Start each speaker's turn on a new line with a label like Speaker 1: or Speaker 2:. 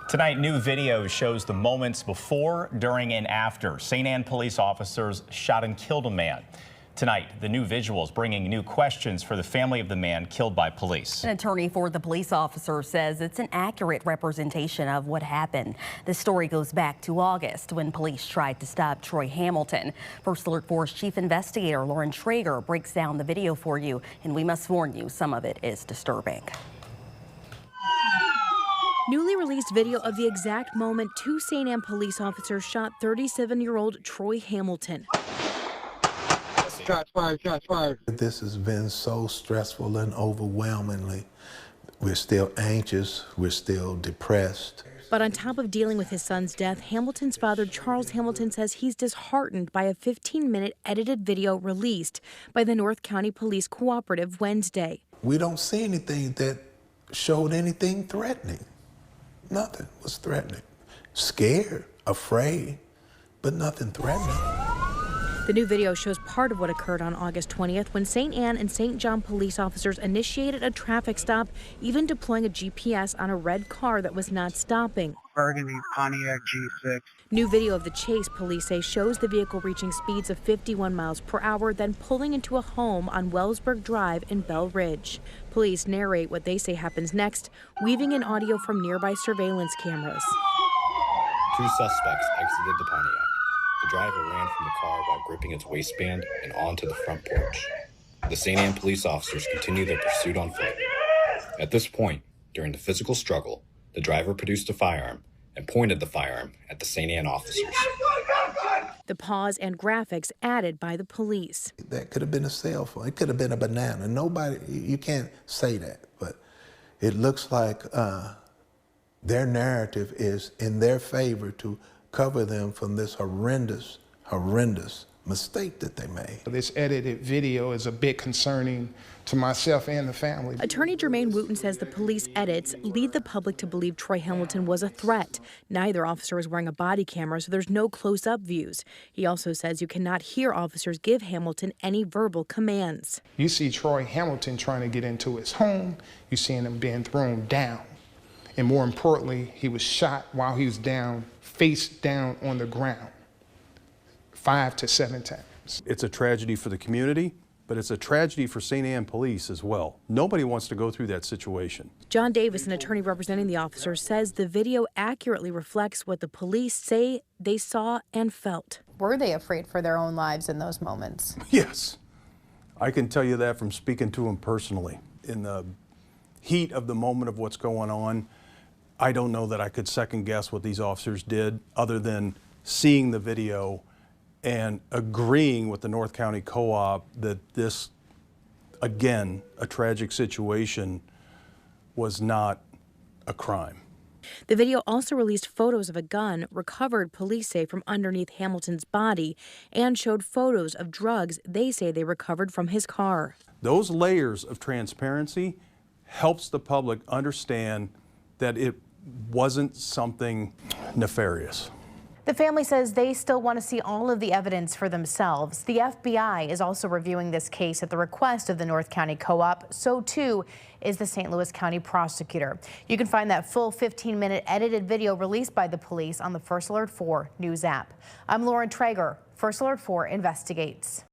Speaker 1: Tonight, new video shows the moments before, during, and after St. Anne police officers shot and killed a man. Tonight, the new visuals bringing new questions for the family of the man killed by police.
Speaker 2: An attorney for the police officer says it's an accurate representation of what happened. The story goes back to August when police tried to stop Troy Hamilton. First Alert 4's chief investigator Lauren Traeger breaks down the video for you, and we must warn you, some of it is disturbing.
Speaker 3: Newly released video of the exact moment two St. Anne police officers shot 37-year-old Troy Hamilton.
Speaker 4: Shots fired, shots fired.
Speaker 5: This has been so stressful and overwhelmingly. We're still anxious, we're still depressed.
Speaker 3: But on top of dealing with his son's death, Hamilton's father, Charles Hamilton, says he's disheartened by a 15-minute edited video released by the North County Police Cooperative Wednesday.
Speaker 5: We don't see anything that showed anything threatening. Nothing was threatening. Scared, afraid, but nothing threatening.
Speaker 3: The new video shows part of what occurred on August 20th when St. Anne and St. John police officers initiated a traffic stop, even deploying a GPS on a red car that was not stopping.
Speaker 4: Burgundy Pontiac G6.
Speaker 3: New video of the chase, police say, shows the vehicle reaching speeds of 51 miles per hour, then pulling into a home on Wellsburg Drive in Bell Ridge. Police narrate what they say happens next, weaving in audio from nearby surveillance cameras.
Speaker 6: Two suspects exited the Pontiac. The driver ran from the car while gripping its waistband and onto the front porch. The St. Anne police officers continued their pursuit on foot. At this point, during the physical struggle, the driver produced a firearm and pointed the firearm at the St. Anne officers.
Speaker 3: The pause and graphics added by the police.
Speaker 5: That could have been a cell phone. It could have been a banana. Nobody, you can't say that, but it looks like their narrative is in their favor to cover them from this horrendous mistake that they made.
Speaker 7: This edited video is a bit concerning to myself and the family.
Speaker 3: Attorney Jermaine Wooten says the police edits lead the public to believe Troy Hamilton was a threat. Neither officer is wearing a body camera, so there's no close-up views. He also says you cannot hear officers give Hamilton any verbal commands.
Speaker 7: You see Troy Hamilton trying to get into his home. You're seeing him being thrown down. And more importantly, he was shot while he was down, face down on the ground, 5 to 7 times.
Speaker 8: It's a tragedy for the community, but it's a tragedy for St. Anne Police as well. Nobody wants to go through that situation.
Speaker 3: John Davis, an attorney representing the officer, says the video accurately reflects what the police say they saw and felt.
Speaker 9: Were they afraid for their own lives in those moments?
Speaker 8: Yes. I can tell you that from speaking to them personally. In the heat of the moment of what's going on, I don't know that I could second guess what these officers did other than seeing the video and agreeing with the North County Co-op that this, again, a tragic situation, was not a crime.
Speaker 3: The video also released photos of a gun recovered, police say, from underneath Hamilton's body, and showed photos of drugs they say they recovered from his car.
Speaker 8: Those layers of transparency helps the public understand that it wasn't something nefarious.
Speaker 9: The family says they still want to see all of the evidence for themselves. The FBI is also reviewing this case at the request of the North County Co-op. So too is the St. Louis County prosecutor. You can find that full 15-minute edited video released by the police on the First Alert 4 News app. I'm Lauren Traeger. First Alert 4 investigates.